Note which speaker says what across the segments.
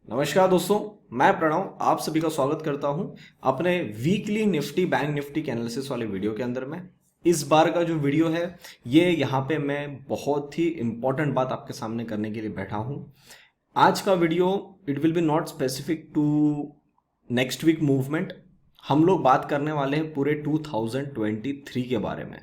Speaker 1: नमस्कार दोस्तों, मैं प्रणव आप सभी का स्वागत करता हूं अपने वीकली निफ्टी बैंक निफ्टी के एनालिसिस वाले वीडियो के अंदर में। इस बार का जो वीडियो है ये यहाँ पे मैं बहुत ही इंपॉर्टेंट बात आपके सामने करने के लिए बैठा हूं। आज का video it will be not specific to next week movement. हम लोग बात करने वाले हैं पूरे 2023 के बारे में।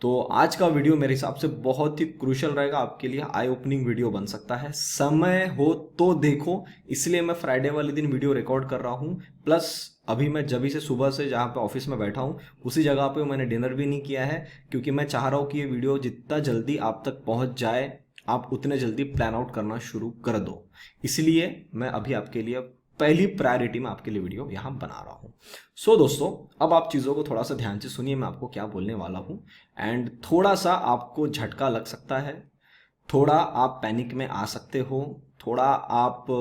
Speaker 1: तो आज का वीडियो मेरे हिसाब से बहुत ही क्रूशियल रहेगा आपके लिए, आई ओपनिंग वीडियो बन सकता है। समय हो तो देखो, इसलिए मैं फ्राइडे वाले दिन वीडियो रिकॉर्ड कर रहा हूँ। प्लस अभी मैं जब से सुबह से जहाँ पे ऑफिस में बैठा हूँ उसी जगह पे मैंने डिनर भी नहीं किया है, क्योंकि मैं चाह रहा हूँ कि ये वीडियो जितना जल्दी आप तक पहुँच जाए आप उतने जल्दी प्लान आउट करना शुरू कर दो। इसलिए मैं अभी आपके लिए पहली प्रायोरिटी में आपके लिए वीडियो यहाँ बना रहा हूँ। सो दोस्तों, अब आप चीज़ों को थोड़ा सा ध्यान से सुनिए, मैं आपको क्या बोलने वाला हूँ। एंड थोड़ा सा आपको झटका लग सकता है, थोड़ा आप पैनिक में आ सकते हो, थोड़ा आप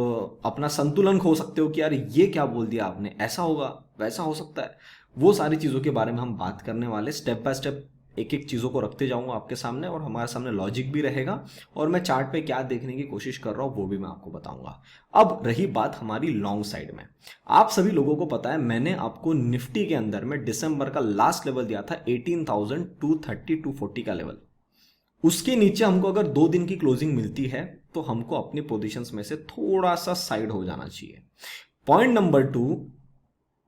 Speaker 1: अपना संतुलन खो सकते हो कि यार ये क्या बोल दिया आपने, ऐसा होगा वैसा हो सकता है। वो सारी चीज़ों के बारे में हम बात करने वाले, स्टेप बाय स्टेप एक एक चीज़ों को रखते जाऊंगा आपके सामने, और हमारे सामने लॉजिक भी रहेगा, और मैं चार्ट पे क्या देखने की कोशिश कर रहा हूँ वो भी मैं आपको बताऊंगा। अब रही बात हमारी लॉन्ग साइड में, आप सभी लोगों को पता है मैंने आपको निफ्टी के अंदर में दिसंबर का लास्ट लेवल दिया था 18,230 240 का लेवल। उसके नीचे हमको अगर 2 दिन की क्लोजिंग मिलती है तो हमको अपनी पोजीशंस में से थोड़ा सा साइड हो जाना चाहिए। पॉइंट नंबर 2,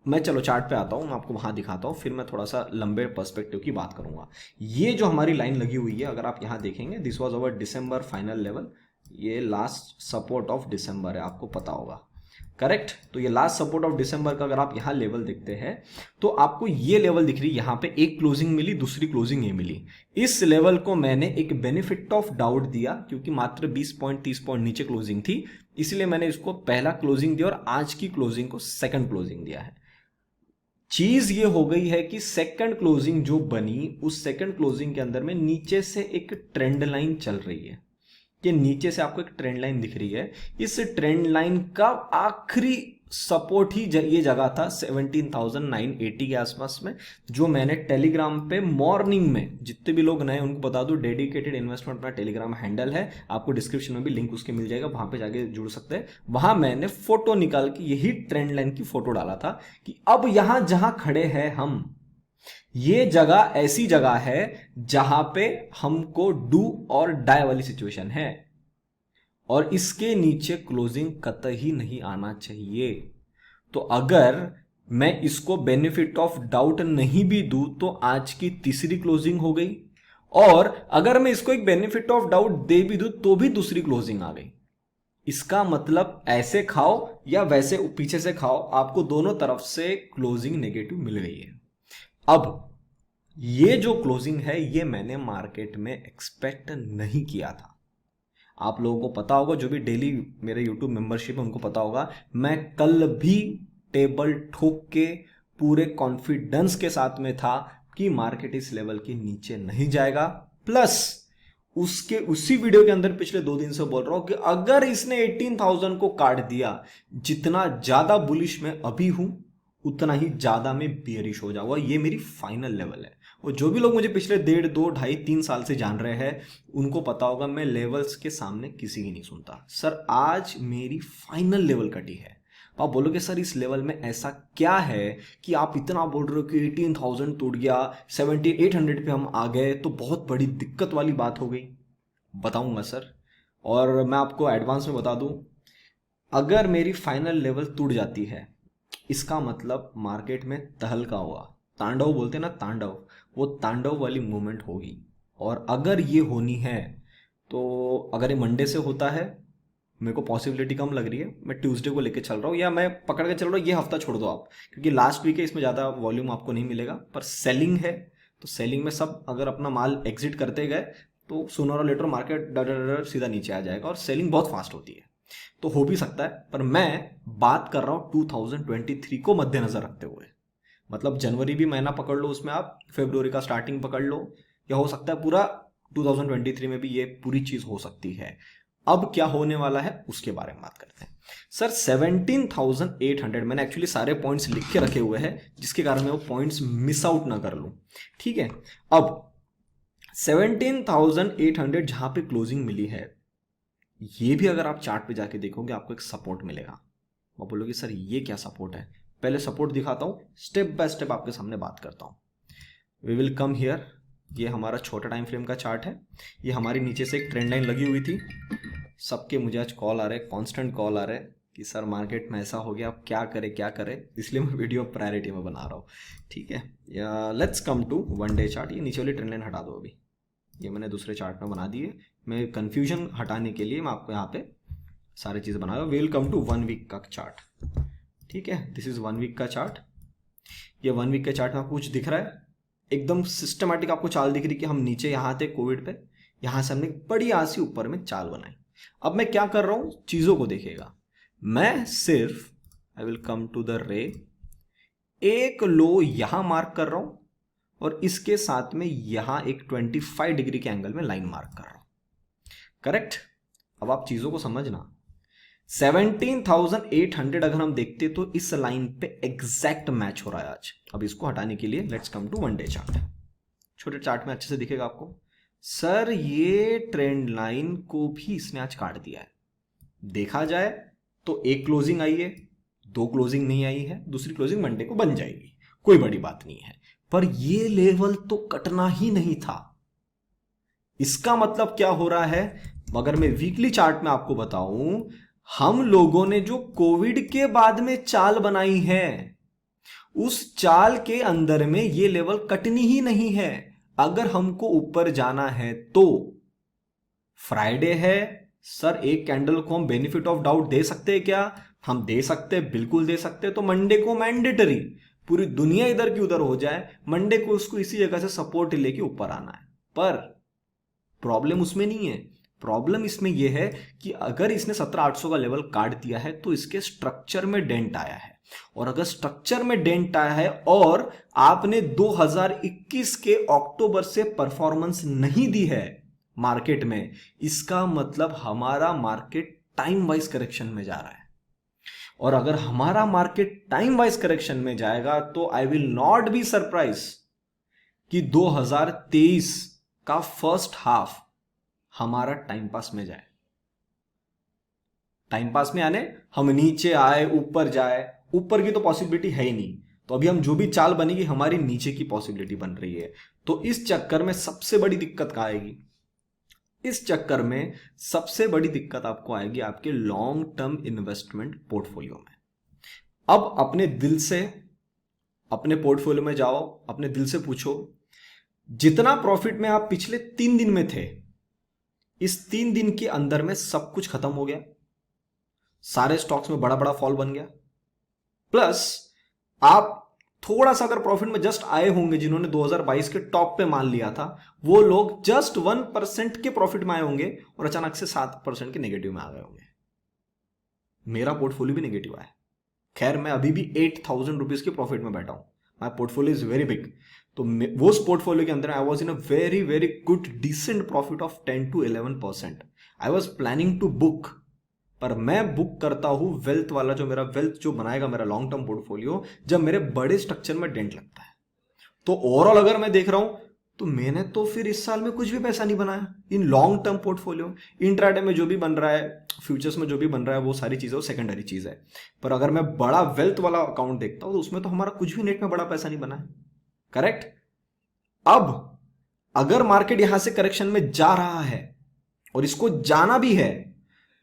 Speaker 1: मैं चलो चार्ट पे आता हूं, मैं आपको वहां दिखाता हूं, फिर मैं थोड़ा सा लंबे पर्सपेक्टिव की बात करूंगा। ये जो हमारी लाइन लगी हुई है, अगर आप यहां देखेंगे, this was our December final level. ये लास्ट सपोर्ट ऑफ दिसंबर है, आपको पता होगा, करेक्ट। तो ये लास्ट सपोर्ट ऑफ दिसंबर का अगर आप यहां लेवल देखते हैं तो आपको ये लेवल दिख रही है, यहां पे एक क्लोजिंग मिली, दूसरी क्लोजिंग ये मिली। इस लेवल को मैंने एक बेनिफिट ऑफ डाउट दिया, क्योंकि मात्र 20 पॉइंट 30 पॉइंट नीचे क्लोजिंग थी, इसलिए मैंने इसको पहला क्लोजिंग दिया और आज की क्लोजिंग को सेकंड क्लोजिंग दिया है। चीज ये हो गई है कि सेकंड क्लोजिंग जो बनी, उस सेकंड क्लोजिंग के अंदर में नीचे से एक ट्रेंड लाइन चल रही है। ये नीचे से आपको एक ट्रेंड लाइन दिख रही है, इस ट्रेंड लाइन का आखिरी सपोर्ट ही ये जगह था 17,980 के आसपास में, जो मैंने टेलीग्राम पे मॉर्निंग में, जितने भी लोग नए उनको बता दूं, डेडिकेटेड इन्वेस्टमेंट अपना टेलीग्राम हैंडल है, आपको डिस्क्रिप्शन में भी लिंक उसके मिल जाएगा, वहां पे जाके जुड़ सकते हैं। वहां मैंने फोटो निकाल के यही ट्रेंड लाइन की फोटो डाला था कि अब यहां जहां खड़े हैं हम, ये जगह ऐसी जगह है जहां पे हमको डू और डाई वाली सिचुएशन है, और इसके नीचे क्लोजिंग कतई नहीं आना चाहिए। तो अगर मैं इसको बेनिफिट ऑफ डाउट नहीं भी दूं तो आज की तीसरी क्लोजिंग हो गई, और अगर मैं इसको एक बेनिफिट ऑफ डाउट दे भी दूं तो भी दूसरी क्लोजिंग आ गई। इसका मतलब ऐसे खाओ या वैसे पीछे से खाओ, आपको दोनों तरफ से क्लोजिंग नेगेटिव मिल गई है। अब ये जो क्लोजिंग है ये मैंने मार्केट में एक्सपेक्ट नहीं किया था। आप लोगों को पता होगा, जो भी डेली मेरे यूट्यूब मेंबरशिप है उनको पता होगा, मैं कल भी टेबल ठोक के पूरे कॉन्फिडेंस के साथ में था कि मार्केट इस लेवल के नीचे नहीं जाएगा। प्लस उसके उसी वीडियो के अंदर पिछले 2 दिन से बोल रहा हूं कि अगर इसने 18,000 को काट दिया, जितना ज्यादा बुलिश मैं अभी हूं उतना ही ज्यादा मैं बियरिश हो जाऊंगा, ये मेरी फाइनल लेवल है। और जो भी लोग मुझे पिछले 1.5, 2, 2.5, 3 साल से जान रहे हैं उनको पता होगा मैं लेवल्स के सामने किसी की नहीं सुनता। सर आज मेरी फाइनल लेवल कटी है। तो आप बोलोगे सर इस लेवल में ऐसा क्या है कि आप इतना बोल रहे हो कि 18,000 टूट गया, 17,800 पे हम आ गए, तो बहुत बड़ी दिक्कत वाली बात हो गई। बताऊंगा सर, और मैं आपको एडवांस में बता दूं, अगर मेरी फाइनल लेवल टूट जाती है इसका मतलब मार्केट में तहलका हुआ, तांडव बोलते हैं ना, तांडव, वो तांडव वाली मूवमेंट होगी। और अगर ये होनी है तो अगर ये मंडे से होता है, मेरे को पॉसिबिलिटी कम लग रही है, मैं ट्यूसडे को लेके चल रहा हूँ, या मैं पकड़ के चल रहा हूँ ये हफ्ता छोड़ दो आप, क्योंकि लास्ट वीक है, इसमें ज़्यादा वॉल्यूम आपको नहीं मिलेगा, पर सेलिंग है। तो सेलिंग में सब अगर अपना माल एग्जिट करते गए तो सूनर और लेटर मार्केट डर डर डर सीधा नीचे आ जाएगा, और सेलिंग बहुत फास्ट होती है, तो हो भी सकता है। पर मैं बात कर रहा हूं 2023 को मद्देनजर रखते हुए, मतलब जनवरी भी महीना पकड़ लो, उसमें आप फरवरी का स्टार्टिंग पकड़ लो, या हो सकता है पूरा 2023 में भी ये पूरी चीज हो सकती है। अब क्या होने वाला है उसके बारे में बात करते हैं। सर 17,800 मैंने एक्चुअली सारे पॉइंट्स लिख के रखे हुए हैं, जिसके कारण मैं वो पॉइंट्स मिस आउट ना कर लूं, ठीक है। अब 17,800 जहां पे क्लोजिंग मिली है, ये भी अगर आप चार्ट पे जाके देखोगे आपको एक सपोर्ट मिलेगा। आप बोलोगे सर ये क्या सपोर्ट है? पहले सपोर्ट दिखाता हूँ, स्टेप बाय स्टेप आपके सामने बात करता हूँ। We will come here. ये हमारा छोटा टाइम फ्रेम का चार्ट है। ये हमारी नीचे से एक ट्रेंड लाइन लगी हुई थी। सबके मुझे आज कॉल आ रहे हैं, कॉन्स्टेंट कॉल आ रहे हैं कि सर मार्केट में ऐसा हो गया, अब क्या करें क्या करें, इसलिए मैं वीडियो प्रायोरिटी में बना रहा हूँ। ठीक है, या let's come to one day chart. ये नीचे वाली ट्रेंड लाइन हटा दो, अभी ये मैंने दूसरे चार्ट में बना दिए। मैं कंफ्यूजन हटाने के लिए मैं आपको यहाँ पे सारी चीज़ें बना रहा हूँ। We will come to 1 week का चार्ट। ठीक है, दिस इज 1 वीक का चार्ट। ये 1 वीक के चार्ट में आपको कुछ दिख रहा है? एकदम सिस्टमैटिक आपको चाल दिख रही कि हम नीचे यहाँ थे कोविड पे, यहाँ से हमने बड़ी आसी ऊपर में चाल बनाई। अब मैं क्या कर रहा हूं, चीजों को देखिएगा। मैं सिर्फ I will come to the ray, एक लो यहां मार्क कर रहा हूं और इसके साथ में यहां एक 25 डिग्री के एंगल में लाइन मार्क कर रहा हूं। करेक्ट? अब आप चीजों को समझना। 17,800 अगर हम देखते तो इस लाइन पे एग्जैक्ट मैच हो रहा है आज। अब इसको हटाने के लिए let's come to 1 day chart. छोटे चार्ट में अच्छे से दिखेगा आपको। सर ये ट्रेंड लाइन को भी इसने आज काट दिया है। देखा जाए तो एक क्लोजिंग आई है, दो क्लोजिंग नहीं आई है, दूसरी क्लोजिंग मंडे को बन जाएगी, कोई बड़ी बात नहीं है। पर ये लेवल तो कटना ही नहीं था। इसका मतलब क्या हो रहा है? अगर मैं वीकली चार्ट में आपको बताऊं, हम लोगों ने जो कोविड के बाद में चाल बनाई है, उस चाल के अंदर में ये लेवल कटनी ही नहीं है। अगर हमको ऊपर जाना है तो फ्राइडे है सर, एक कैंडल को हम बेनिफिट ऑफ डाउट दे सकते हैं क्या? हम दे सकते हैं, बिल्कुल दे सकते हैं। तो मंडे को मैंडेटरी, पूरी दुनिया इधर की उधर हो जाए, मंडे को उसको इसी जगह से सपोर्ट लेके ऊपर आना है। पर प्रॉब्लम उसमें नहीं है। प्रॉब्लम इसमें यह है कि अगर इसने 17,800 का लेवल काट दिया है तो इसके स्ट्रक्चर में डेंट आया है। और अगर स्ट्रक्चर में डेंट आया है और आपने 2021 के अक्टूबर से परफॉर्मेंस नहीं दी है मार्केट में, इसका मतलब हमारा मार्केट टाइम वाइज करेक्शन में जा रहा है। और अगर हमारा मार्केट टाइम वाइज करेक्शन में जाएगा तो I will not be surprise कि 2023 का फर्स्ट हाफ हमारा टाइम पास में जाए। टाइम पास में आने हम नीचे आए ऊपर जाए, ऊपर की तो पॉसिबिलिटी है ही नहीं। तो अभी हम जो भी चाल बनेगी हमारी नीचे की पॉसिबिलिटी बन रही है। तो इस चक्कर में सबसे बड़ी दिक्कत कहां आएगी? इस चक्कर में सबसे बड़ी दिक्कत आपको आएगी आपके लॉन्ग टर्म इन्वेस्टमेंट पोर्टफोलियो में। अब अपने दिल से अपने पोर्टफोलियो में जाओ, अपने दिल से पूछो, जितना प्रॉफिट में आप पिछले 3 दिन में थे, इस 3 दिन के अंदर में सब कुछ खत्म हो गया, सारे स्टॉक्स में बड़ा बड़ा फॉल बन गया, प्लस आप थोड़ा सा अगर प्रॉफिट में जस्ट आए होंगे, जिन्होंने 2022 के टॉप पे मान लिया था, वो लोग जस्ट 1% के प्रॉफिट में आए होंगे और अचानक से 7% के नेगेटिव में आ गए होंगे। मेरा पोर्टफोलियो भी नेगेटिव आया। खैर मैं अभी भी 8,000 रुपीज के प्रॉफिट में बैठा हूं। My portfolio is very big. तो वो उस पोर्टफोलियो के अंदर I was in a very very good decent profit of 10 to 11%। I was planning to book, पर मैं बुक करता हूं वेल्थ वाला, जो मेरा वेल्थ जो बनाएगा मेरा लॉन्ग टर्म पोर्टफोलियो, जब मेरे बड़े स्ट्रक्चर में डेंट लगता है। तो ओवरऑल अगर मैं देख रहा हूं तो मैंने तो फिर इस साल में कुछ भी पैसा नहीं बनाया in long term portfolio. Intraday में जो भी बन रहा है, फ्यूचर्स में जो भी बन रहा है, वो सारी चीजें वो सेकेंडरी चीज है। पर अगर मैं बड़ा वेल्थ वाला अकाउंट देखता हूं तो उसमें तो हमारा कुछ भी नेट में बड़ा पैसा नहीं बना है। करेक्ट? अब अगर मार्केट यहां से करेक्शन में जा रहा है और इसको जाना भी है,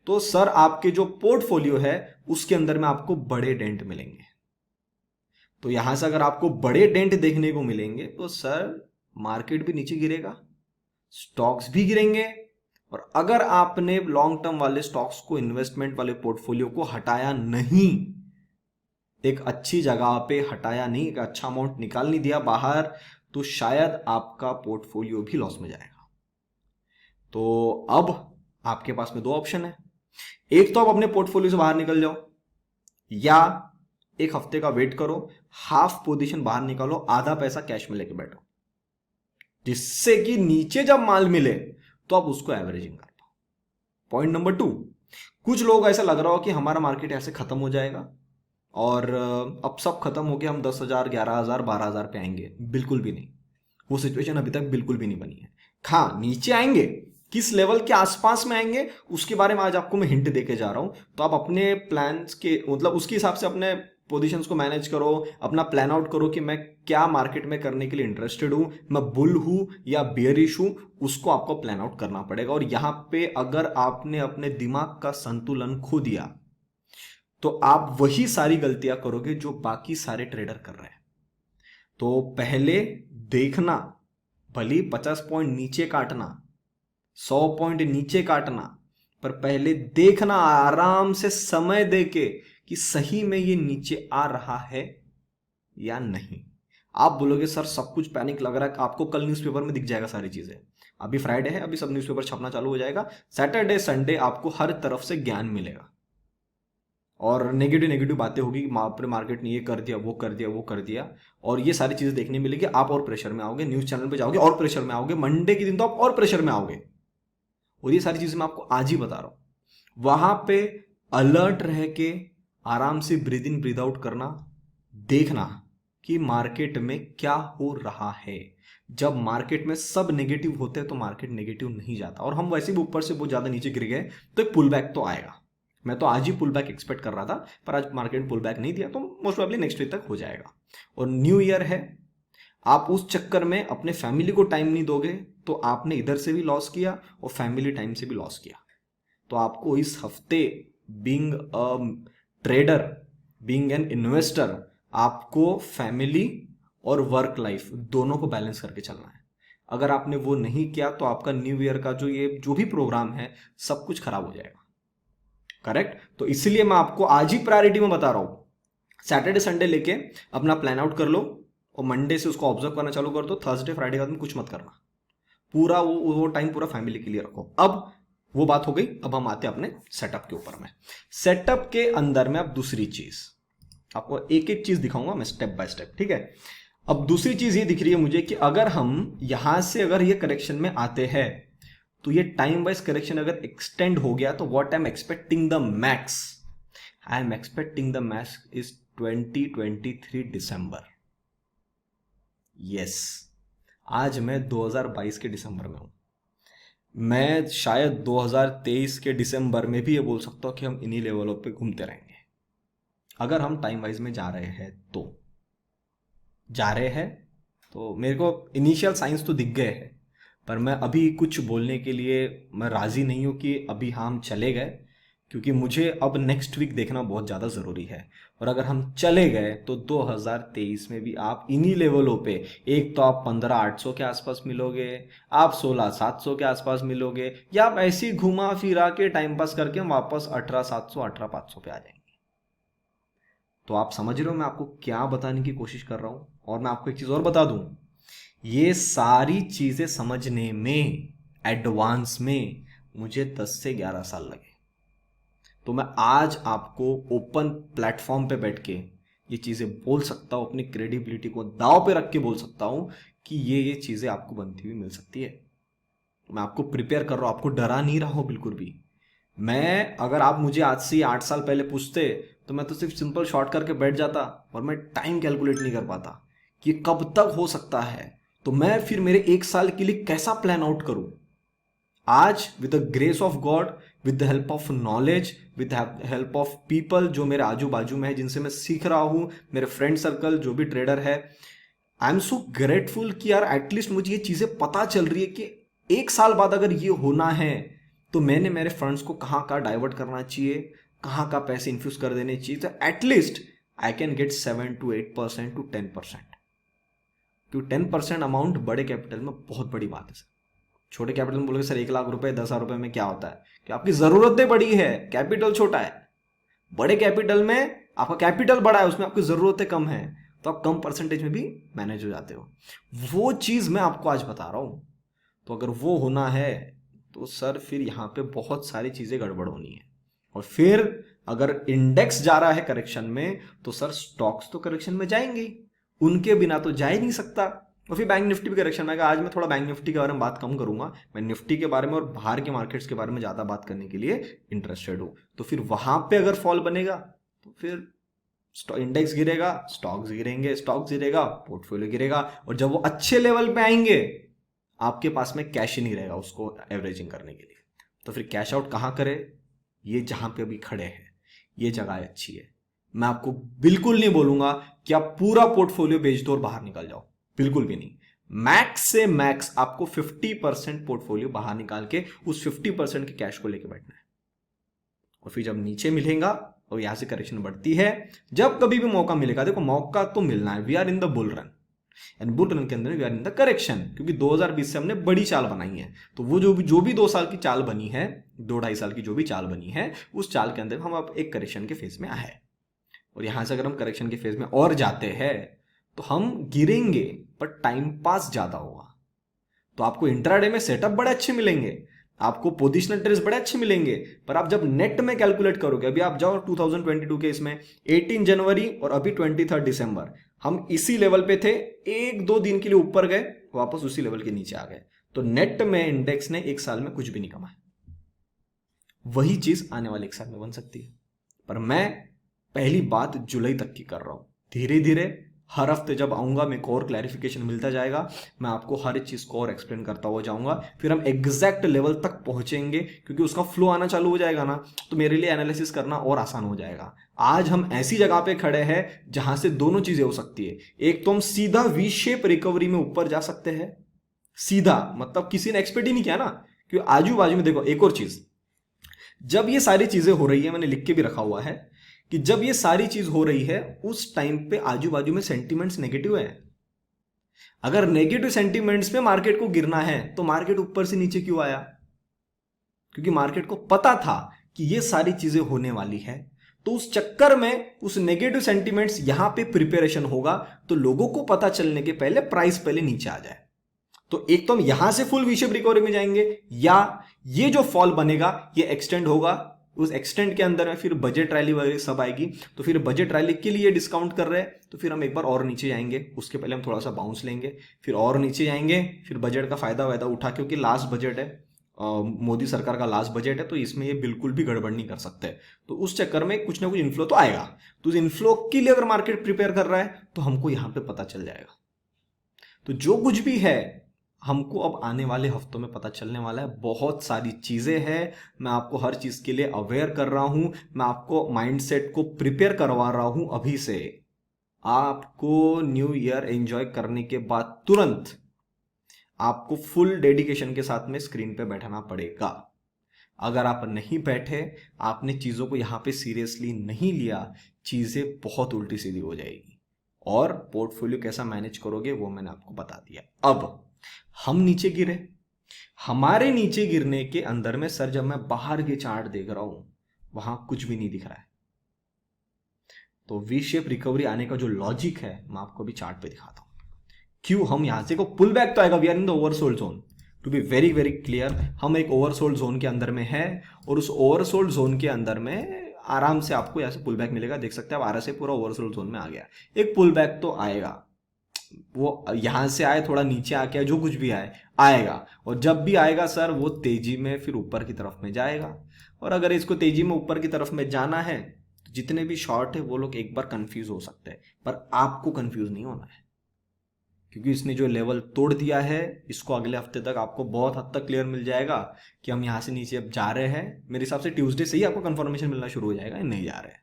Speaker 1: तो सर आपके जो पोर्टफोलियो है उसके अंदर में आपको बड़े डेंट मिलेंगे। तो यहां से अगर आपको बड़े डेंट देखने को मिलेंगे तो सर मार्केट भी नीचे गिरेगा, स्टॉक्स भी गिरेंगे। और अगर आपने लॉन्ग टर्म वाले स्टॉक्स को, इन्वेस्टमेंट वाले पोर्टफोलियो को हटाया नहीं, एक अच्छी जगह पे हटाया नहीं, एक अच्छा अमाउंट निकाल नहीं दिया बाहर, तो शायद आपका पोर्टफोलियो भी लॉस में जाएगा। तो अब आपके पास में 2 ऑप्शन है। एक तो आप अपने पोर्टफोलियो से बाहर निकल जाओ, या एक हफ्ते का वेट करो, हाफ पोजीशन बाहर निकालो, आधा पैसा कैश में लेके बैठो, जिससे कि नीचे जब माल मिले तो आप उसको एवरेजिंग कर पाओ। पॉइंट नंबर 2, कुछ लोग ऐसा लग रहा हो कि हमारा मार्केट ऐसे खत्म हो जाएगा और अब सब खत्म हो गया, हम 10,000, 11,000, 12,000 पे आएंगे। बिल्कुल भी नहीं, वो सिचुएशन अभी तक बिल्कुल भी नहीं बनी है। हाँ, नीचे आएंगे, किस लेवल के आसपास में आएंगे उसके बारे में आज आपको मैं हिंट देके जा रहा हूं। तो आप अपने प्लान्स के मतलब उसके हिसाब से अपने पोजीशंस को मैनेज करो, अपना प्लान आउट करो कि मैं क्या मार्केट में करने के लिए इंटरेस्टेड हूं, मैं बुल हूं या बेयरिश हूं, उसको आपको प्लान आउट करना पड़ेगा। और यहां पे अगर आपने अपने दिमाग का संतुलन खो दिया तो आप वही सारी गलतियां करोगे जो बाकी सारे ट्रेडर कर रहे हैं। तो पहले देखना, भले 50 पॉइंट नीचे काटना, 100 पॉइंट नीचे काटना, पर पहले देखना आराम से समय देके कि सही में ये नीचे आ रहा है या नहीं। आप बोलोगे सर सब कुछ पैनिक लग रहा है, आपको कल न्यूज़पेपर में दिख जाएगा सारी चीजें। अभी फ्राइडे है, अभी सब न्यूज़पेपर छपना चालू हो जाएगा। सैटरडे संडे आपको हर तरफ से ज्ञान मिलेगा और नेगेटिव नेगेटिव बातें होगी कि अपने मार्केट ने ये कर दिया, वो कर दिया, वो कर दिया, और ये सारी चीजें देखने मिलेगी। आप और प्रेशर में आओगे, न्यूज चैनल पे जाओगे और प्रेशर में आओगे, मंडे के दिन तो आप और प्रेशर में आओगे। और ये सारी चीजें मैं आपको आज ही बता रहा हूं। वहां पे अलर्ट रह के आराम से ब्रीद इन ब्रीद आउट करना, देखना कि मार्केट में क्या हो रहा है। जब मार्केट में सब नेगेटिव होते हैं तो मार्केट नेगेटिव नहीं जाता, और हम वैसे भी ऊपर से बहुत ज्यादा नीचे गिर गए तो एक पुल बैक तो आएगा। मैं तो आज ही पुल बैक एक्सपेक्ट कर रहा था, पर आज मार्केट पुल बैक नहीं दिया, तो मोस्ट प्रोबेबली नेक्स्ट वीक तक हो जाएगा। और न्यू ईयर है, आप उस चक्कर में अपने फैमिली को टाइम नहीं दोगे तो आपने इधर से भी लॉस किया और फैमिली टाइम से भी लॉस किया। तो आपको इस हफ्ते being a trader, being an investor, आपको फैमिली और वर्क लाइफ दोनों को बैलेंस करके चलना है। अगर आपने वो नहीं किया तो आपका न्यू ईयर का जो भी प्रोग्राम है सब कुछ खराब हो जाएगा। करेक्ट? तो इसलिए मैं आपको आज ही प्रायोरिटी में बता रहा हूं, सैटरडे संडे लेके अपना प्लान आउट कर लो और मंडे से उसको ऑब्जर्व करना चालू कर दो। थर्सडे फ्राइडे का दिन कुछ मत करना, पूरा वो टाइम पूरा फैमिली के लिए रखो। अब वो बात हो गई, अब हम आते हैं अपने सेटअप के ऊपर में। सेटअप के अंदर में अब दूसरी चीज आपको एक एक चीज दिखाऊंगा मैं स्टेप बाय स्टेप, ठीक है? अब दूसरी चीज ये दिख रही है मुझे कि अगर हम यहां से अगर ये करेक्शन में आते हैं तो ये टाइम वाइज करेक्शन अगर एक्सटेंड हो गया तो what I am expecting the max, I am expecting the max is 2023 December. Yes, आज मैं 2022 के दिसंबर में हूं। मैं शायद 2023 के दिसंबर में भी ये बोल सकता हूं कि हम इन्हीं लेवलों पे घूमते रहेंगे अगर हम टाइम वाइज में जा रहे हैं तो मेरे को इनिशियल साइंस तो दिख गए हैं, पर मैं अभी कुछ बोलने के लिए मैं राजी नहीं हूं कि अभी हम चले गए, क्योंकि मुझे अब नेक्स्ट वीक देखना बहुत ज़्यादा ज़रूरी है। और अगर हम चले गए तो 2023 में भी आप इन्हीं लेवलों पे, एक तो आप 15,800 के आसपास मिलोगे, आप 16,700 के आसपास मिलोगे, या आप ऐसी घुमा फिरा के टाइम पास करके हम वापस 18,700 18,500 पे आ जाएंगे। तो आप समझ रहे हो मैं आपको क्या बताने की कोशिश कर रहा हूं? और मैं आपको एक चीज़ और बता दूं, ये सारी चीज़ें समझने में एडवांस में मुझे 10 से 11 साल लगे। तो मैं आज आपको ओपन प्लेटफॉर्म पे बैठ के ये चीज़ें बोल सकता हूँ, अपनी क्रेडिबिलिटी को दांव पे रख के बोल सकता हूँ कि ये चीज़ें आपको बनती हुई मिल सकती है। मैं आपको प्रिपेयर कर रहा हूँ, आपको डरा नहीं रहा हूँ बिल्कुल भी। मैं अगर आप मुझे आज से 8 साल पहले पूछते तो मैं तो सिर्फ सिंपल शॉर्ट करके बैठ जाता और मैं टाइम कैलकुलेट नहीं कर पाता कि कब तक हो सकता है, तो मैं फिर मेरे 1 साल के लिए कैसा प्लान आउट करूं। आज with the grace of God, with the help of knowledge, with help of people जो मेरे आजू बाजू में है, जिनसे मैं सीख रहा हूं, मेरे फ्रेंड सर्कल जो भी ट्रेडर है, आई एम सो ग्रेटफुल कि यार एटलीस्ट मुझे ये चीजें पता चल रही है कि 1 साल बाद अगर ये होना है तो मैंने मेरे फंड्स को कहाँ कहाँ डाइवर्ट करना चाहिए, कहाँ कहाँ पैसे इन्फ्यूज कर देने चाहिए, तो at least I can get 7 to 8% to 10%। क्योंकि 10% अमाउंट बड़े कैपिटल में बहुत बड़ी बात है सर। छोटे कैपिटल में बोलोगे सर 1 लाख रुपए 10,000 रुपए में क्या होता है, कि आपकी जरूरतें बड़ी है, कैपिटल छोटा है। बड़े कैपिटल में आपका कैपिटल बड़ा है, उसमें आपकी जरूरतें कम है, तो आप कम परसेंटेज में भी मैनेज हो जाते हो। वो चीज मैं आपको आज बता रहा हूं। तो अगर वो होना है तो सर फिर यहाँ पे बहुत सारी चीजें गड़बड़ होनी है। और फिर अगर इंडेक्स जा रहा है करेक्शन में तो सर स्टॉक्स तो करेक्शन में जाएंगे, उनके बिना तो जा ही नहीं सकता। और फिर बैंक निफ्टी भी करेक्शन में। आज मैं थोड़ा बैंक निफ्टी के बारे में बात कम करूंगा, मैं निफ्टी के बारे में और बाहर के मार्केट्स के बारे में ज्यादा बात करने के लिए इंटरेस्टेड हूं। तो फिर वहां पे अगर फॉल बनेगा तो फिर इंडेक्स गिरेगा, स्टॉक्स गिरेंगे, स्टॉक्स गिरेगा, पोर्टफोलियो गिरेगा। और जब वो अच्छे लेवल पे आएंगे, आपके पास में कैश ही नहीं रहेगा उसको एवरेजिंग करने के लिए। तो फिर कैश आउट कहाँ करें? ये जहां पे अभी खड़े हैं ये जगह अच्छी है। मैं आपको बिल्कुल नहीं बोलूंगा कि आप पूरा पोर्टफोलियो बेच दो और बाहर निकल जाओ, बिल्कुल भी नहीं। मैक्स से मैक्स आपको 50% पोर्टफोलियो बाहर निकाल के उस 50% के कैश को लेके बैठना है। और फिर जब नीचे मिलेगा और यहां से करेक्शन बढ़ती है, जब कभी भी मौका मिलेगा, देखो मौका तो मिलना है। We are in the bull run and bull run के अंदर we are in the correction, क्योंकि 2020 से हमने बड़ी चाल बनाई है। तो वो जो भी 2 साल की चाल बनी है, 2-2.5 साल की जो भी चाल बनी है, उस चाल के अंदर हम अब एक करेक्शन के फेज में आए। और यहां से अगर हम करेक्शन के फेज में और जाते हैं तो हम गिरेंगे, पर टाइम पास ज्यादा होगा। तो आपको इंट्राडे में सेटअप बड़े अच्छे मिलेंगे, आपको पोजिशनल ट्रेड्स बड़े अच्छे मिलेंगे, पर आप जब नेट में कैलकुलेट करोगे, अभी आप जाओ 2022 के इसमें 18 जनवरी और अभी 23 दिसंबर, हम इसी लेवल पे थे, 1-2 दिन के लिए ऊपर गए, वापस उसी लेवल के नीचे आ गए। तो नेट में इंडेक्स ने 1 साल में कुछ भी नहीं कमाया। वही चीज आने वाले 1 साल में बन सकती है। पर मैं पहली बात जुलाई तक की कर रहा हूं। धीरे धीरे हर हफ्ते जब आऊंगा मेरे को और क्लैरिफिकेशन मिलता जाएगा, मैं आपको हर एक चीज को और एक्सप्लेन करता हुआ जाऊंगा। फिर हम एग्जैक्ट लेवल तक पहुंचेंगे, क्योंकि उसका फ्लो आना चालू हो जाएगा ना, तो मेरे लिए एनालिसिस करना और आसान हो जाएगा। आज हम ऐसी जगह पे खड़े हैं जहां से दोनों चीजें हो सकती है। एक तो हम सीधा वी शेप रिकवरी में ऊपर जा सकते हैं, सीधा, मतलब किसी ने एक्सपेक्ट ही नहीं किया ना। क्योंकि आजू बाजू में देखो एक और चीज, जब ये सारी चीजें हो रही है, मैंने लिख के भी रखा हुआ है कि जब ये सारी चीज हो रही है उस टाइम पे आजू बाजू में सेंटीमेंट्स नेगेटिव है। अगर नेगेटिव सेंटीमेंट्स पे मार्केट को गिरना है तो मार्केट ऊपर से नीचे क्यों आया? क्योंकि मार्केट को पता था कि ये सारी चीजें होने वाली है। तो उस चक्कर में उस नेगेटिव सेंटीमेंट्स यहां पे प्रिपरेशन होगा, तो लोगों को पता चलने के पहले प्राइस पहले नीचे आ जाए। तो एक तो हम यहां से फुल वी शेप रिकवरी में जाएंगे, या ये जो फॉल बनेगा ये एक्सटेंड होगा, उस एक्सटेंड के अंदर में फिर बजट रैली वगैरह सब आएगी। तो फिर बजट रैली के लिए डिस्काउंट कर रहे हैं, तो फिर हम एक बार और नीचे जाएंगे, उसके पहले हम थोड़ा सा बाउंस लेंगे, फिर और नीचे जाएंगे, फिर बजट का फायदा वायदा उठा, क्योंकि लास्ट बजट है, मोदी सरकार का लास्ट बजट है, तो इसमें ये बिल्कुल भी गड़बड़ नहीं कर सकते। तो उस चक्कर में कुछ ना कुछ इन्फ्लो तो आएगा। तो उस इन्फ्लो के लिए अगर मार्केट प्रिपेयर कर रहा है तो हमको यहां पे पता चल जाएगा। तो जो कुछ भी है हमको अब आने वाले हफ्तों में पता चलने वाला है। बहुत सारी चीजें हैं, मैं आपको हर चीज के लिए अवेयर कर रहा हूं, मैं आपको माइंडसेट को प्रिपेयर करवा रहा हूं अभी से। आपको न्यू ईयर एंजॉय करने के बाद तुरंत आपको फुल डेडिकेशन के साथ में स्क्रीन पे बैठना पड़ेगा। अगर आप नहीं बैठे, आपने चीजों को यहां पे सीरियसली नहीं लिया, चीजें बहुत उल्टी सीधी हो जाएगी। और पोर्टफोलियो कैसा मैनेज करोगे वो मैंने आपको बता दिया। अब हम नीचे गिरे, हमारे नीचे गिरने के अंदर में सर जब मैं बाहर के चार्ट देख रहा हूं वहां कुछ भी नहीं दिख रहा है। तो वी शेप रिकवरी आने का जो लॉजिक है मैं आपको भी चार्ट पे दिखाता हूं। क्यों हम यहां से को पुल बैक तो आएगा, we are in the oversold zone. To be very very clear, हम एक ओवरसोल्ड जोन के अंदर में है, और उस ओवरसोल्ड जोन के अंदर में आराम से आपको यहां से पुल बैक मिलेगा। देख सकते हैं आप, RSI पूरा ओवरसोल्ड जोन में आ गया। एक पुल बैक तो आएगा, वो यहां से आए थोड़ा नीचे आके जो कुछ भी आए आएगा, और जब भी आएगा सर वो तेजी में फिर ऊपर की तरफ में जाएगा। और अगर इसको तेजी में ऊपर की तरफ में जाना है तो जितने भी शॉर्ट है वो लोग एक बार कंफ्यूज हो सकते हैं, पर आपको कंफ्यूज नहीं होना है, क्योंकि इसने जो लेवल तोड़ दिया है इसको अगले हफ्ते तक आपको बहुत हद तक क्लियर मिल जाएगा कि हम यहां से नीचे अब जा रहे हैं। मेरे हिसाब से ट्यूसडे से ही आपको कंफर्मेशन मिलना शुरू हो जाएगा, नहीं जा रहे हैं,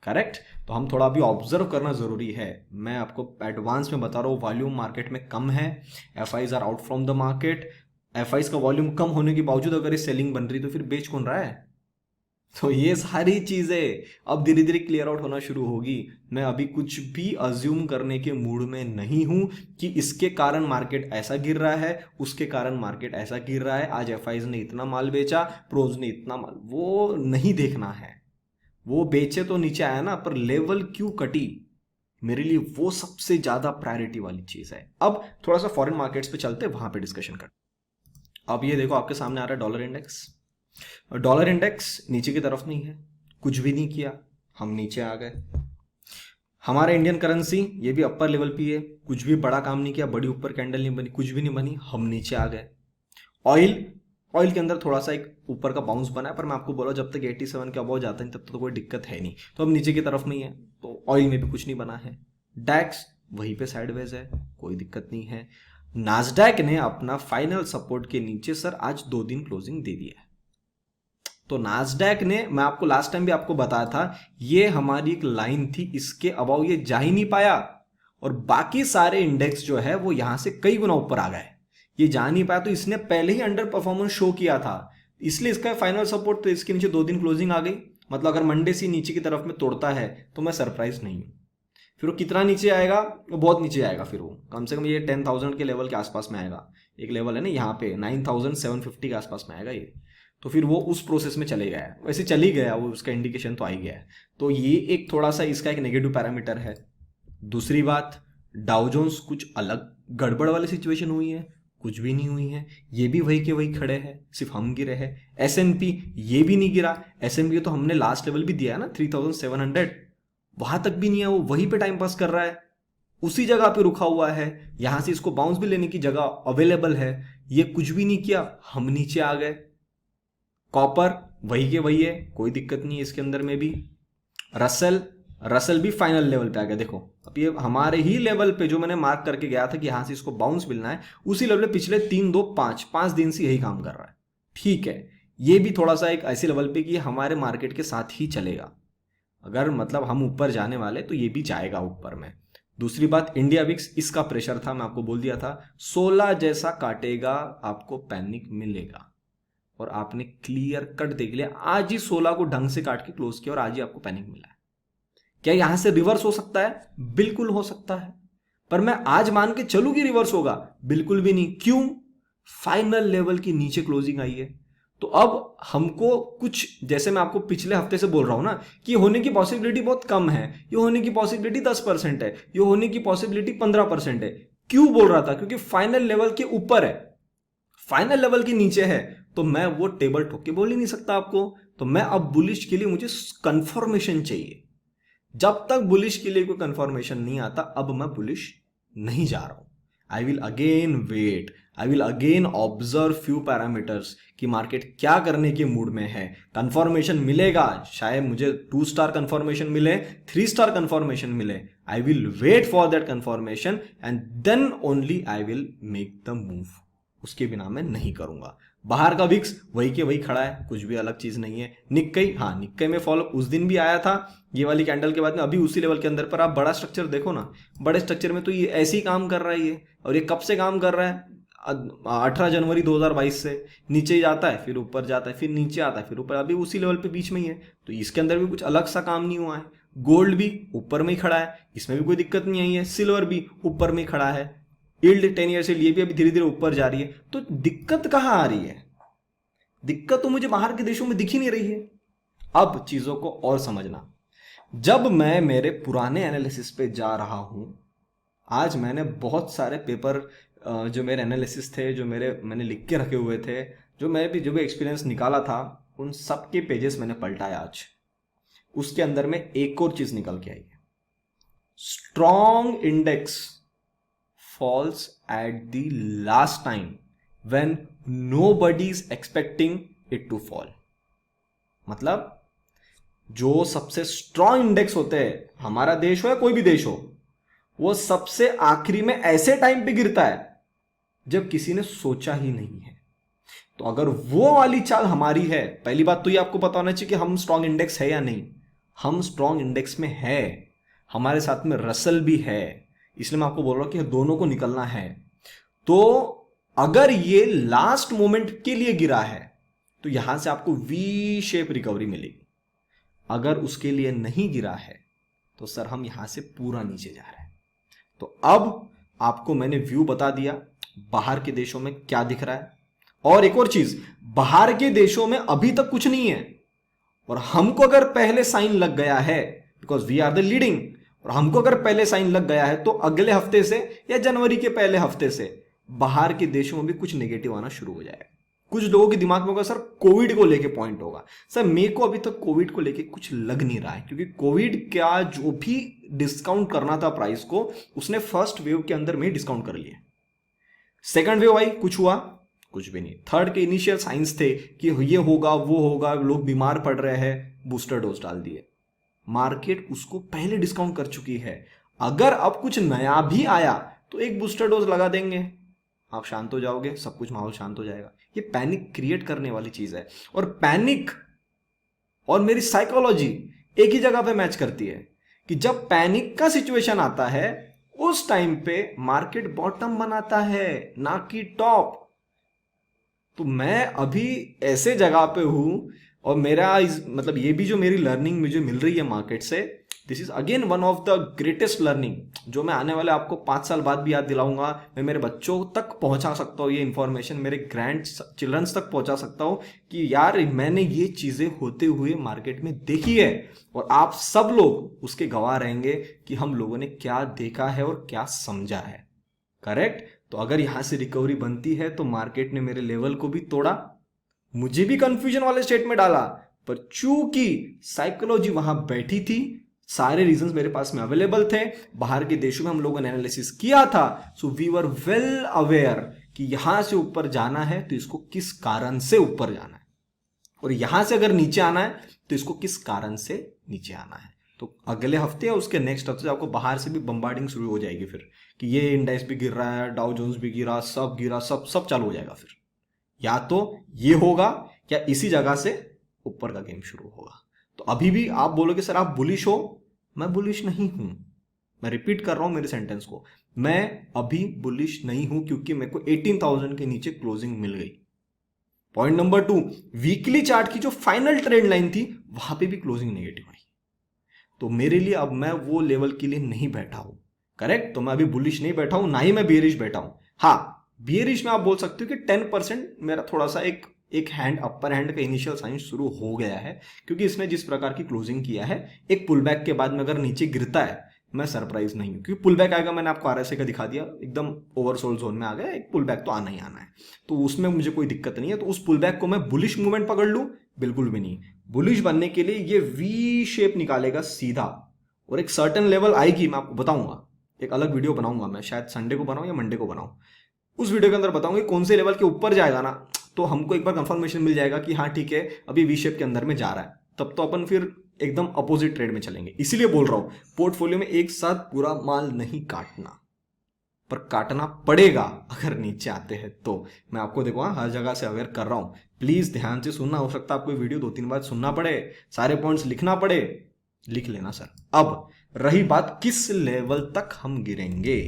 Speaker 1: करेक्ट। तो हम थोड़ा अभी ऑब्जर्व करना जरूरी है। मैं आपको एडवांस में बता रहा हूँ, वॉल्यूम मार्केट में कम है, FIs are out from the market. FIs का वॉल्यूम कम होने के बावजूद अगर ये सेलिंग बन रही तो फिर बेच कौन रहा है? तो ये सारी चीजें अब धीरे धीरे क्लियर आउट होना शुरू होगी। मैं अभी कुछ भी अज्यूम करने के मूड में नहीं हूं कि इसके कारण मार्केट ऐसा गिर रहा है, उसके कारण मार्केट ऐसा गिर रहा है, आज FIs ने इतना माल बेचा, प्रोज ने इतना माल, वो नहीं देखना है। वो बेचे तो नीचे आया ना, पर लेवल क्यों कटी, मेरे लिए वो सबसे ज्यादा प्रायोरिटी वाली चीज है। अब थोड़ा सा फॉरेन मार्केट्स पे चलते, वहां पे डिस्कशन कर। अब ये देखो आपके सामने आ रहा है डॉलर इंडेक्स। डॉलर इंडेक्स नीचे की तरफ नहीं है, कुछ भी नहीं किया, हम नीचे आ गए। हमारा इंडियन करेंसी ये भी अपर लेवल पे है, कुछ भी बड़ा काम नहीं किया, बड़ी ऊपर कैंडल नहीं बनी, कुछ भी नहीं बनी, हम नीचे आ गए। ऑयल के अंदर थोड़ा सा एक ऊपर का बाउंस बना है, पर मैं आपको बोला जब तक 87 के अबव जाता है तब तक तो कोई दिक्कत है नहीं। तो अब नीचे की तरफ में ही है, तो ऑयल में भी कुछ नहीं बना है। डैक्स वहीं पे साइडवेज है, कोई दिक्कत नहीं है। नास्डैक ने अपना फाइनल सपोर्ट के नीचे सर आज 2 दिन क्लोजिंग दे दिया है। तो नास्डैक ने, मैं आपको लास्ट टाइम भी आपको बताया था, ये हमारी एक लाइन थी, इसके अबाउ ये जा ही नहीं पाया और बाकी सारे इंडेक्स जो है वो यहां से कई गुना ऊपर आ गए। ये जा नहीं पाया तो इसने पहले ही अंडर परफॉर्मेंस शो किया था, इसलिए इसका फाइनल सपोर्ट तो इसके नीचे 2 दिन क्लोजिंग आ गई। मतलब अगर मंडे से नीचे की तरफ में तोड़ता है तो मैं सरप्राइज नहीं हूं। फिर वो कितना नीचे आएगा, वो बहुत नीचे आएगा, फिर वो कम से कम ये 10,000 के लेवल के आसपास में आएगा। एक लेवल है ना यहाँ पे 9,750 के आसपास में आएगा ये। तो फिर वो उस प्रोसेस में चले गया है, वैसे चली गया वो, उसका इंडिकेशन तो आ ही गया है। तो ये एक थोड़ा सा इसका एक नेगेटिव पैरामीटर है। दूसरी बात, डाउ जोन्स कुछ अलग गड़बड़ वाली सिचुएशन हुई है, कुछ भी नहीं हुई है, ये भी वही के वही खड़े हैं, सिर्फ हम गिरे हैं। S&P ये भी नहीं गिरा, S&P तो हमने लास्ट लेवल भी दिया है ना 3,700, वहां तक भी नहीं है, वो वहीं पे टाइम पास कर रहा है, उसी जगह पे रुका हुआ है। यहां से इसको बाउंस भी लेने की जगह अवेलेबल है, ये कुछ भी नहीं किया, हम नीचे आ गए। कॉपर वही के वही है, कोई दिक्कत नहीं है इसके अंदर में भी। रसल भी फाइनल लेवल पे आ गया। देखो अब ये हमारे ही लेवल पे जो मैंने मार्क करके गया था कि यहां से इसको बाउंस मिलना है, उसी लेवल पे पिछले 3 2 5 दिन से यही काम कर रहा है। ठीक है, ये भी थोड़ा सा एक ऐसे लेवल पे कि हमारे मार्केट के साथ ही चलेगा। अगर मतलब हम ऊपर जाने वाले तो ये भी जाएगा ऊपर में। दूसरी बात, इंडिया विक्स, इसका प्रेशर था, मैं आपको बोल दिया था 16 जैसा काटेगा आपको पैनिक मिलेगा, और आपने क्लियर कट देख लिया। आज ही 16 को ढंग से काट के क्लोज किया और आज ही आपको पैनिक मिला है। क्या यहां से रिवर्स हो सकता है? बिल्कुल हो सकता है, पर मैं आज मान के चलूं कि रिवर्स होगा? बिल्कुल भी नहीं। क्यों? फाइनल लेवल की नीचे क्लोजिंग आई है। तो अब हमको कुछ, जैसे मैं आपको पिछले हफ्ते से बोल रहा हूं ना कि होने की पॉसिबिलिटी बहुत कम है, ये होने की पॉसिबिलिटी 10% है, ये होने की पॉसिबिलिटी 15% है। क्यों बोल रहा था? क्योंकि फाइनल लेवल के ऊपर है, फाइनल लेवल के नीचे है, तो मैं वो टेबल ठोक के बोल ही नहीं सकता आपको। तो मैं अब बुलिश के लिए मुझे कंफर्मेशन चाहिए। जब तक बुलिश के लिए कोई कंफर्मेशन नहीं आता, अब मैं बुलिश नहीं जा रहा हूं। I will again wait, I will again observe few parameters कि मार्केट क्या करने के मूड में है। कंफर्मेशन मिलेगा, शायद मुझे 2 स्टार कंफर्मेशन मिले, 3 स्टार कंफर्मेशन मिले, I will wait for that confirmation and then only I will make the move. उसके बिना मैं नहीं करूंगा। बाहर का विक्स वही के वही खड़ा है, कुछ भी अलग चीज नहीं है। निक्कई, हाँ निक्कई में फॉलो उस दिन भी आया था, ये वाली कैंडल के बाद में अभी उसी लेवल के अंदर। पर आप बड़ा स्ट्रक्चर देखो ना, बड़े स्ट्रक्चर में तो ये ऐसे ही काम कर रहा है ये। और ये कब से काम कर रहा है? 18 जनवरी 2022 से। नीचे जाता है, फिर ऊपर जाता है, फिर नीचे आता है, फिर ऊपर, अभी उसी लेवल पे बीच में ही है। तो इसके अंदर भी कुछ अलग सा काम नहीं हुआ है। गोल्ड भी ऊपर में ही खड़ा है, इसमें भी कोई दिक्कत नहीं आई है। सिल्वर भी ऊपर में ही खड़ा है, यील्ड 10 ईयर से लिए भी अभी धीरे धीरे ऊपर जा रही है। तो दिक्कत कहां आ रही है? दिक्कत तो मुझे बाहर के देशों में दिख ही नहीं रही है। अब चीजों को और समझना, जब मैं मेरे पुराने एनालिसिस पे जा रहा हूं, आज मैंने बहुत सारे पेपर जो मेरे एनालिसिस थे, जो मैंने लिख के रखे हुए थे, जो भी एक्सपीरियंस निकाला था, उन सब के पेजेस मैंने पलटाया आज। उसके अंदर में एक और चीज निकल के आई है, strong index falls at the last time when nobody is expecting it to fall। मतलब जो सबसे स्ट्रॉन्ग इंडेक्स होते हैं, हमारा देश हो या कोई भी देश हो, वो सबसे आखिरी में ऐसे टाइम पे गिरता है जब किसी ने सोचा ही नहीं है। तो अगर वो वाली चाल हमारी है, पहली बात तो ये आपको पता होना चाहिए कि हम स्ट्रॉन्ग इंडेक्स है या नहीं। हम स्ट्रॉन्ग इंडेक्स में है, हमारे साथ में रसल भी है, इसलिए मैं आपको बोल रहा हूं कि दोनों को निकलना है। तो अगर ये लास्ट मोमेंट के लिए गिरा है तो यहां से आपको वी शेप रिकवरी मिलेगी। अगर उसके लिए नहीं गिरा है तो सर हम यहां से पूरा नीचे जा रहे हैं। तो अब आपको मैंने व्यू बता दिया बाहर के देशों में क्या दिख रहा है। और एक और चीज, बाहर के देशों में अभी तक कुछ नहीं है, और हमको अगर पहले साइन लग गया है, because we are the leading, और हमको अगर पहले साइन लग गया है तो अगले हफ्ते से या जनवरी के पहले हफ्ते से बाहर के देशों में भी कुछ नेगेटिव आना शुरू हो जाएगा। कुछ लोगों के दिमाग में होगा सर कोविड को लेके पॉइंट होगा। सर मेरे को अभी तक कोविड को लेके कुछ लग नहीं रहा है, क्योंकि कोविड क्या जो भी डिस्काउंट करना था प्राइस को, उसने फर्स्ट वेव के अंदर में डिस्काउंट कर लिया। सेकंड वेव आई, कुछ हुआ? कुछ भी नहीं। थर्ड के इनिशियल साइंस थे कि ये होगा वो होगा, लोग बीमार पड़ रहे हैं, बूस्टर डोज डाल दिए, मार्केट उसको पहले डिस्काउंट कर चुकी है। अगर अब कुछ नया भी आया तो एक बूस्टर डोज लगा देंगे, आप शांत हो जाओगे, सब कुछ माहौल शांत हो जाएगा। ये पैनिक क्रिएट करने वाली चीज है, और पैनिक और मेरी साइकोलॉजी एक ही जगह पे मैच करती है कि जब पैनिक का सिचुएशन आता है उस टाइम पे मार्केट बॉटम बनाता है, ना कि टॉप। तो मैं अभी ऐसे जगह पे हूं, और मेरा मतलब ये भी जो मेरी लर्निंग मुझे मिल रही है मार्केट से, this is again one of the greatest learning, जो मैं आने वाले आपको 5 साल बाद भी याद दिलाऊंगा। मैं मेरे बच्चों तक पहुंचा सकता हूँ ये इंफॉर्मेशन, मेरे ग्रैंड चिल्ड्रंस तक पहुंचा सकता हूँ कि यार मैंने ये चीजें होते हुए मार्केट में देखी है, और आप सब लोग उसके गवाह रहेंगे कि हम लोगों ने क्या देखा है और क्या समझा है। करेक्ट। तो अगर यहां से रिकवरी बनती है तो मार्केट ने मेरे लेवल को भी तोड़ा, मुझे भी कंफ्यूजन वाले स्टेट में डाला, पर चूंकि साइकोलॉजी वहां बैठी थी, सारे रीजंस मेरे पास में अवेलेबल थे, बाहर के देशों में हम लोगों ने एनालिसिस किया था, so we were well aware कि यहां से ऊपर जाना है तो इसको किस कारण से ऊपर जाना है, और यहां से अगर नीचे आना है तो इसको किस कारण से नीचे आना है। तो अगले हफ्ते या उसके नेक्स्ट हफ्ते आपको बाहर से भी बम्बार्डिंग शुरू हो जाएगी फिर कि ये इंडेक्स भी गिर रहा है, डाउ जोन्स भी गिरा, सब चालू हो जाएगा। फिर या तो ये होगा या इसी जगह से ऊपर का गेम शुरू होगा। तो अभी भी आप बोलोगे सर आप बुलिश हो, मैं बुलिश नहीं हूं। मैं रिपीट कर रहा हूं मेरे सेंटेंस को, मैं अभी बुलिश नहीं हूं क्योंकि मेरे को 18,000 के नीचे क्लोजिंग मिल गई। पॉइंट नंबर 2, वीकली चार्ट की जो फाइनल ट्रेंड लाइन थी वहां पे भी क्लोजिंग नेगेटिव आई, तो मेरे लिए अब मैं वो लेवल के लिए नहीं बैठा हूं। करेक्ट। तो मैं अभी बुलिश नहीं बैठा हूं, ना ही मैं बेरिश बैठा हूं। हाँ, बियरिश में आप बोल सकते हो कि 10% मेरा थोड़ा सा एक हैंड अपर हैंड का इनिशियल साइन शुरू हो गया है, क्योंकि इसने जिस प्रकार की क्लोजिंग किया है, एक पुल बैक के बाद में अगर नीचे गिरता है मैं सरप्राइज नहीं हूं, क्योंकि पुल बैक आएगा, मैंने आपको आरएसए का दिखा दिया, एकदम ओवरसोल्ड जोन में आ गया, एक पुल बैक तो आना ही आना है, तो उसमें मुझे कोई दिक्कत नहीं है। तो उस पुल बैक को मैं बुलिश मूवमेंट पकड़ लूं, बिल्कुल भी नहीं। बुलिश बनने के लिए ये वी शेप निकालेगा सीधा, और एक सर्टेन लेवल आएगी, मैं आपको बताऊंगा, एक अलग वीडियो बनाऊंगा मैं, शायद संडे को बनाऊं या मंडे को बनाऊं। उस वीडियो के अंदर बताऊंगा कौन से लेवल के ऊपर जाएगा ना, तो हमको एक बार कंफर्मेशन मिल जाएगा कि हाँ ठीक है अभी वी शेप के अंदर में जा रहा है, तब तो अपन फिर एकदम अपोजिट ट्रेड में चलेंगे। इसीलिए बोल रहा हूं पोर्टफोलियो में एक साथ पूरा माल नहीं काटना, पर काटना पड़ेगा अगर नीचे आते हैं तो। मैं आपको देखो हर जगह से अवेयर कर रहा हूं, प्लीज ध्यान से सुनना। हो सकता है आपको वीडियो 2-3 बार सुनना पड़े, सारे पॉइंट्स लिखना पड़े, लिख लेना सर। अब रही बात किस लेवल तक हम गिरेंगे,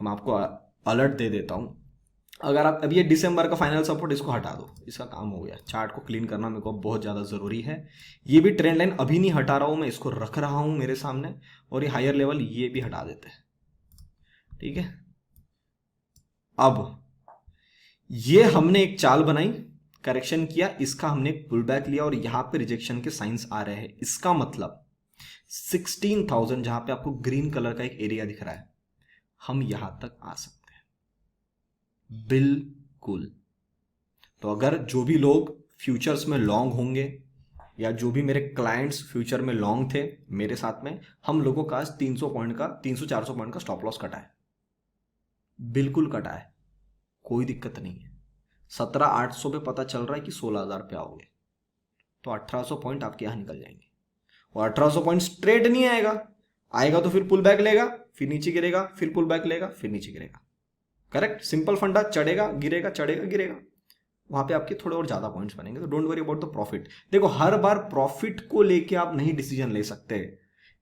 Speaker 1: मैं आपको अलर्ट दे देता हूं। अगर आप अभी ये दिसंबर का फाइनल सपोर्ट इसको हटा दो, इसका काम हो गया। चार्ट को क्लीन करना मेरे को बहुत ज़्यादा ज़रूरी है। ये भी ट्रेंड लाइन अभी नहीं हटा रहा हूं मैं, इसको रख रहा हूं मेरे सामने, और ये हायर लेवल ये भी हटा देते हैं, ठीक है। अब ये हमने एक चाल बनाई, करेक्शन किया, इसका हमने एक पुल बैक लिया, और यहां पे रिजेक्शन के साइंस आ रहे हैं। इसका मतलब 16,000 जहां पे आपको ग्रीन कलर का एक एरिया दिख रहा है, हम यहां तक आ सकते हैं बिल्कुल। तो अगर जो भी लोग फ्यूचर्स में लॉन्ग होंगे, या जो भी मेरे क्लाइंट्स फ्यूचर में लॉन्ग थे मेरे साथ में, हम लोगों का 300 पॉइंट का 300-400 पॉइंट का स्टॉप लॉस कटा है, बिल्कुल कटा है, कोई दिक्कत नहीं है। 17,800 पे पता चल रहा है कि 16,000 पे आओगे, तो 1,800 पॉइंट आपके यहां निकल जाएंगे। और 1,800 पॉइंट स्ट्रेट नहीं आएगा, आएगा तो फिर पुल बैक लेगा, फिर नीचे गिरेगा, फिर पुल बैक लेगा, फिर नीचे गिरेगा। करेक्ट, सिंपल फंडा, चढ़ेगा गिरेगा, चढ़ेगा गिरेगा, वहां पे आपके थोड़े और ज्यादा पॉइंट्स बनेंगे। तो don't worry about the profit. देखो हर बार प्रॉफिट को लेके आप नहीं डिसीजन ले सकते।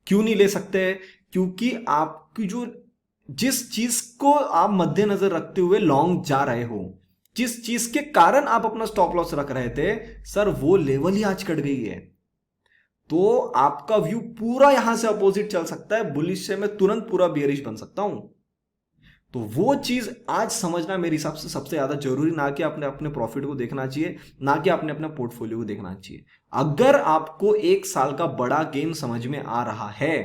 Speaker 1: क्यों नहीं ले सकते? क्योंकि आपकी जो जिस चीज को आप मद्देनजर रखते हुए लॉन्ग जा रहे हो, जिस चीज के कारण आप अपना स्टॉप लॉस रख रहे थे, सर वो लेवल ही आज कट गई है, तो आपका व्यू पूरा यहां से अपोजिट चल सकता है। बुलिश से मैं तुरंत पूरा बियरिश बन सकता हूं। तो वो चीज आज समझना मेरे हिसाब से सबसे ज्यादा जरूरी, ना कि आपने अपने प्रॉफिट को देखना चाहिए, ना कि आपने अपने पोर्टफोलियो को देखना चाहिए। अगर आपको 1 साल का बड़ा गेम समझ में आ रहा है,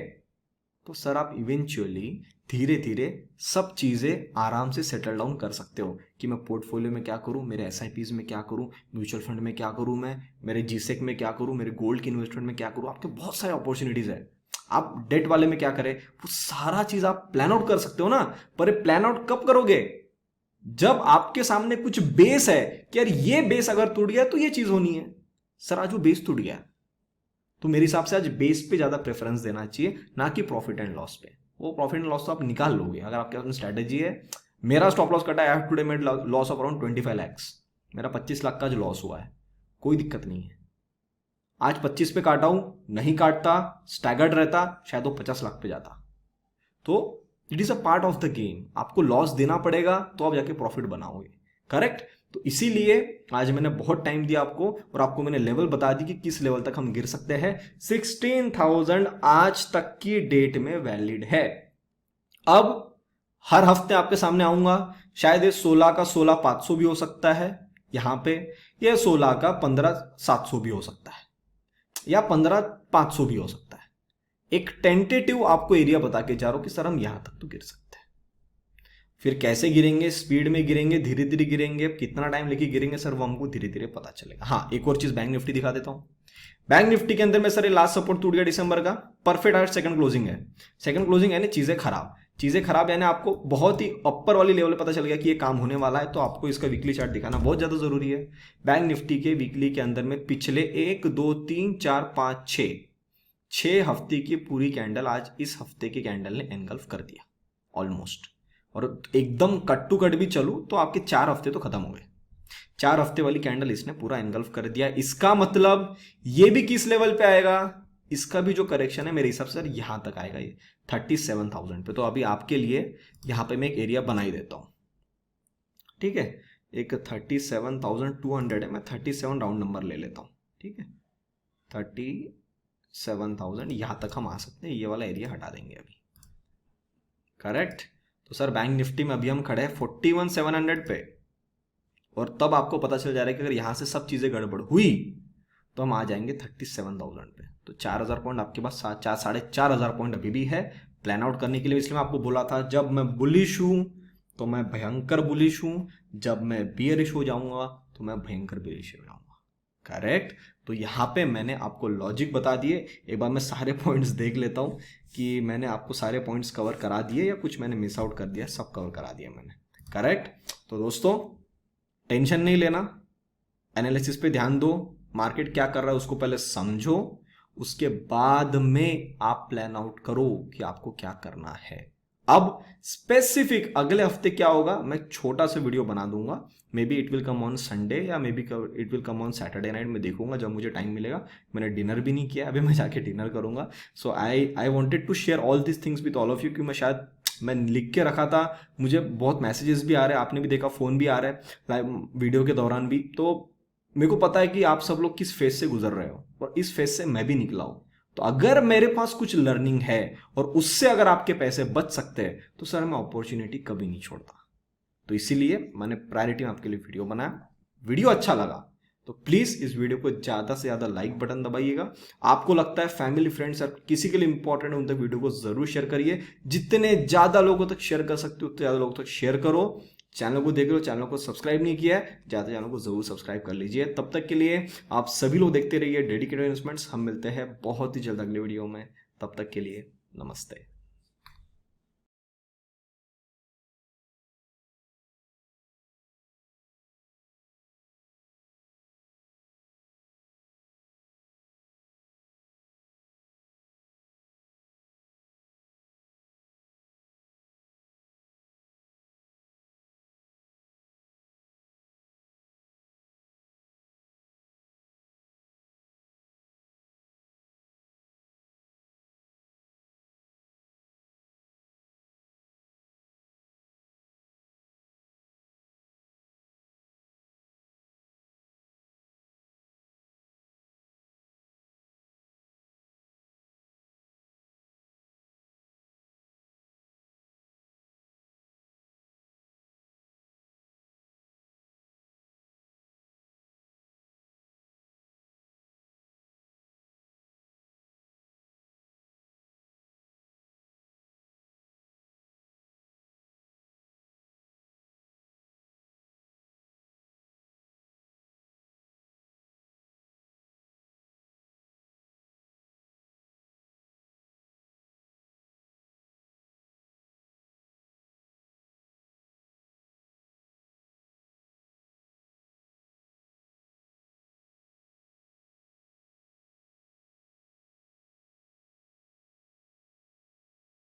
Speaker 1: तो सर आप इवेंचुअली धीरे धीरे सब चीजें आराम से सेटल डाउन कर सकते हो कि मैं पोर्टफोलियो में क्या करूं, मेरे SIPs में क्या करूं, म्यूचुअल फंड में क्या करूं, मैं मेरे GSEC में क्या करूं, मेरे गोल्ड की इन्वेस्टमेंट में क्या करूं। आपके बहुत सारे अपॉर्चुनिटीज है। आप डेट वाले में क्या करें, वो सारा चीज आप प्लान आउट कर सकते हो ना। पर प्लान आउट कब करोगे? जब आपके सामने कुछ बेस है कि यार ये बेस अगर टूट गया तो ये चीज होनी है। सर आज वो बेस टूट गया, तो मेरे हिसाब से आज बेस पे ज्यादा प्रेफरेंस देना चाहिए, ना कि प्रॉफिट एंड लॉस पे। वो प्रॉफिट एंड लॉस तो आप निकाल लोगे अगर आपके पास स्ट्रेटेजी है, मेरा स्टॉप लॉस कटा, I have today made loss of around 25 lakhs। मेरा 25 लाख का जो लॉस हुआ है, कोई दिक्कत नहीं है। आज 25 पे काटा हूं, नहीं काटता, स्टैगर्ड रहता, शायद वो 50 लाख पे जाता। तो it is a part of the game. आपको लॉस देना पड़ेगा तो आप जाके प्रॉफिट बनाओगे, करेक्ट। तो इसीलिए आज मैंने बहुत टाइम दिया आपको, और आपको मैंने लेवल बता दी कि किस लेवल तक हम गिर सकते हैं। 16,000 आज तक की डेट में वैलिड है। अब हर हफ्ते आपके सामने आऊंगा, शायद ये 16 का 16,500 भी हो सकता है यहां पे, या 16 का 15,700 भी हो सकता है, या 15,500 भी हो सकता है। एक टेंटेटिव आपको एरिया बता के जा रहा हूं कि सर हम यहां तक तो गिर सकते हैं। फिर कैसे गिरेंगे, स्पीड में गिरेंगे, धीरे धीरे गिरेंगे, कितना टाइम लेके गिरेंगे सर, वो हमको धीरे धीरे पता चलेगा। हाँ, एक और चीज बैंक निफ्टी दिखा देता हूं। बैंक निफ्टी के अंदर में सर ये लास्ट सपोर्ट टूट गया दिसंबर का, परफेक्ट आज सेकंड क्लोजिंग है। सेकंड क्लोजिंग यानी चीजें खराब यानी आपको बहुत ही अपर वाली लेवल पे पता चल गया कि ये काम होने वाला है, तो आपको इसका वीकली चार्ट दिखाना बहुत ज्यादा जरूरी है। बैंक निफ्टी के वीकली के अंदर में पिछले 1 2 3 4 5 6 हफ्ते की पूरी कैंडल आज इस हफ्ते की कैंडल ने एनगल्फ कर दिया ऑलमोस्ट। और एकदम कट टू कट भी चलूं तो आपके 4 हफ्ते तो खत्म हो गए। 4 हफ्ते वाली कैंडल इसने पूरा एनगल्फ कर दिया। इसका मतलब ये भी किस लेवल पे आएगा, इसका भी जो करेक्शन है मेरे हिसाब से यहां तक आएगा, ये 37,000 पे। तो अभी आपके लिए यहां पे मैं एक एरिया बना ही देता हूं, ठीक है। एक 37,200 है, मैं 37 राउंड नंबर ले लेता हूं, ठीक है। 37,000 यहां तक हम आ सकते हैं, ये वाला एरिया हटा देंगे अभी, करेक्ट। तो सर बैंक निफ्टी में अभी हम खड़े हैं 41,700 पे, और तब आपको पता चल जा रहा है कि अगर यहां से सब चीजें गड़बड़ हुई तो हम आ जाएंगे 37,000 पे। तो 4,000 पॉइंट आपके पास, 4,500 पॉइंट अभी भी है प्लान आउट करने के लिए। इसलिए मैं आपको बोला था जब मैं बुलिश हूं तो मैं भयंकर बुलिश हूं, जब मैं बियरिश हो जाऊंगा तो मैं भयंकर बियरिश हो जाऊंगा, करेक्ट। तो यहाँ पे मैंने आपको लॉजिक बता दिए। एक बार मैं सारे पॉइंट्स देख लेता हूँ कि मैंने आपको सारे पॉइंट्स कवर करा दिए या कुछ मैंने मिस आउट कर दिया, सब कवर करा दिया मैंने, करेक्ट। तो दोस्तों टेंशन नहीं लेना, एनालिसिस पे ध्यान दो, मार्केट क्या कर रहा है उसको पहले समझो, उसके बाद में आप प्लान आउट करो कि आपको क्या करना है। अब स्पेसिफिक अगले हफ्ते क्या होगा मैं छोटा सा वीडियो बना दूंगा, maybe it will come on Sunday या maybe it will come on Saturday night, में देखूंगा जब मुझे टाइम मिलेगा। मैंने डिनर भी नहीं किया, अभी मैं जाके डिनर करूंगा। So I wanted to share all this things with all of you, क्योंकि मैं शायद मैं लिख के रखा था, मुझे बहुत मैसेजेस भी आ रहे हैं, आपने भी देखा, फोन भी आ रहा है लाइव वीडियो के दौरान भी। तो मेरे को पता है कि आप सब लोग किस फेज से गुजर रहे हो, और इस फेज से मैं भी निकला हूं। तो अगर मेरे पास कुछ लर्निंग है और उससे अगर आपके पैसे बच सकते हैं तो सर मैं अपॉर्चुनिटी कभी नहीं छोड़ता। तो इसीलिए मैंने प्रायोरिटी में आपके लिए वीडियो बनाया। वीडियो अच्छा लगा तो प्लीज इस वीडियो को ज्यादा से ज्यादा लाइक बटन दबाइएगा। आपको लगता है फैमिली फ्रेंड्स और किसी के लिए इंपॉर्टेंट है उन तक वीडियो को जरूर शेयर करिए। जितने ज्यादा लोगों तक शेयर कर सकते हो उतने ज्यादा लोगों तक शेयर करो। चैनल को देख लो, चैनल को सब्सक्राइब नहीं किया है, जाते चैनल को जरूर सब्सक्राइब कर लीजिए। तब तक के लिए आप सभी लोग देखते रहिए डेडिकेटेड इन्वेस्टमेंट्स। हम मिलते हैं बहुत ही जल्द अगले वीडियो में, तब तक के लिए नमस्ते।